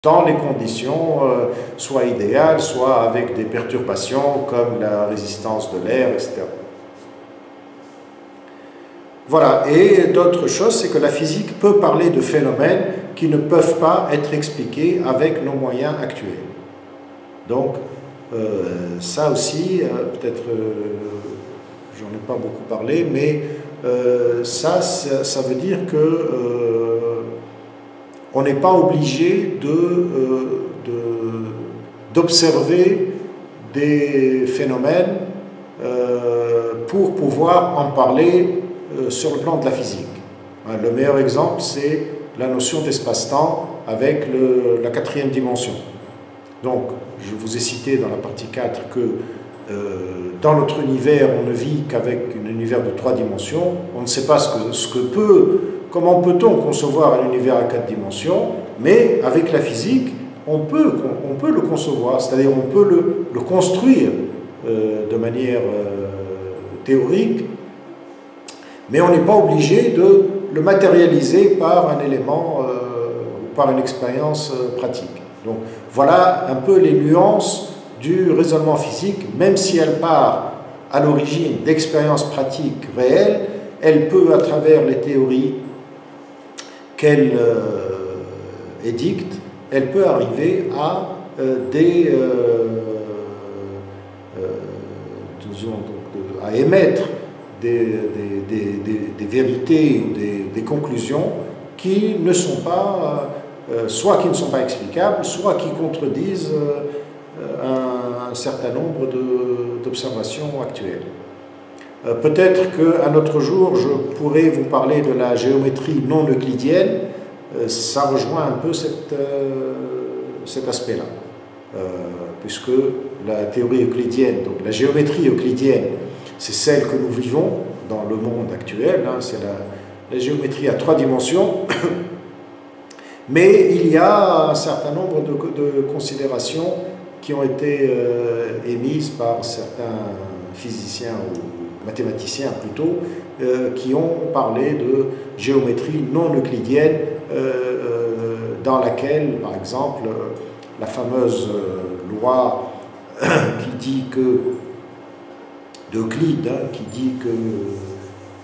dans les conditions soit idéales, soit avec des perturbations comme la résistance de l'air, etc. Voilà, et d'autres choses, c'est que la physique peut parler de phénomènes qui ne peuvent pas être expliqués avec nos moyens actuels. Donc, ça aussi, peut-être, j'en ai pas beaucoup parlé, mais ça veut dire que on n'est pas obligé d'observer des phénomènes pour pouvoir en parler sur le plan de la physique. Le meilleur exemple, c'est la notion d'espace-temps avec la quatrième dimension. Donc, je vous ai cité dans la partie 4 que dans notre univers, on ne vit qu'avec un univers de 3 dimensions. On ne sait pas comment peut-on concevoir un univers à 4 dimensions, mais avec la physique, on peut le concevoir, c'est-à-dire on peut le construire de manière théorique, mais on n'est pas obligé de le matérialiser par un élément ou par une expérience pratique. Donc voilà un peu les nuances du raisonnement physique, même si elle part à l'origine d'expériences pratiques réelles, elle peut, à travers les théories qu'elle édicte, elle peut arriver à à émettre des vérités ou des conclusions qui ne sont pas, soit qui ne sont pas explicables, soit qui contredisent un certain nombre d'observations actuelles. Peut-être qu'un autre jour, je pourrais vous parler de la géométrie non euclidienne. Ça rejoint un peu cet aspect-là, puisque la théorie euclidienne, donc la géométrie euclidienne, c'est celle que nous vivons dans le monde actuel, hein, c'est la géométrie à 3 dimensions, mais il y a un certain nombre de considérations qui ont été émises par certains physiciens ou mathématiciens plutôt, qui ont parlé de géométrie non euclidienne, dans laquelle, par exemple, la fameuse loi qui dit que d'Euclide, qui dit que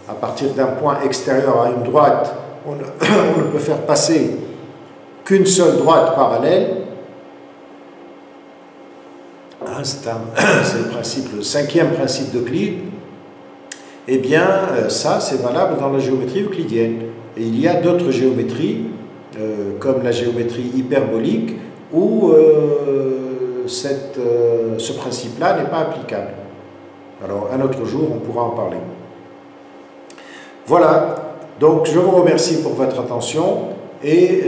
à partir d'un point extérieur à une droite, on ne peut faire passer qu'une seule droite parallèle. C'est le 5e principe d'Euclide. Eh bien, ça, c'est valable dans la géométrie euclidienne. Et il y a d'autres géométries, comme la géométrie hyperbolique, où ce principe-là n'est pas applicable. Alors, un autre jour, on pourra en parler. Voilà, donc je vous remercie pour votre attention et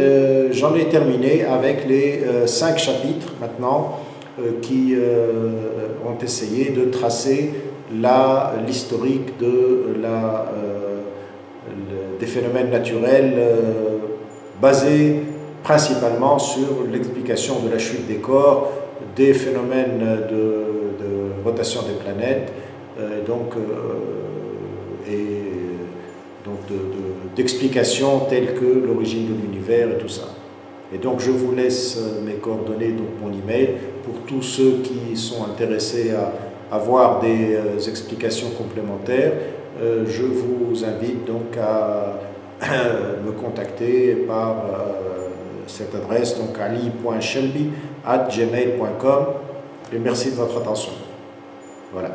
j'en ai terminé avec les 5 chapitres maintenant qui ont essayé de tracer l'historique des phénomènes naturels basés principalement sur l'explication de la chute des corps, des phénomènes de rotation des planètes, d'explications telles que l'origine de l'univers et tout ça. Et donc je vous laisse mes coordonnées, donc mon email, pour tous ceux qui sont intéressés à avoir des explications complémentaires. Je vous invite donc à me contacter par cette adresse, donc ali.shelby@gmail.com, et merci de votre attention. Voilà.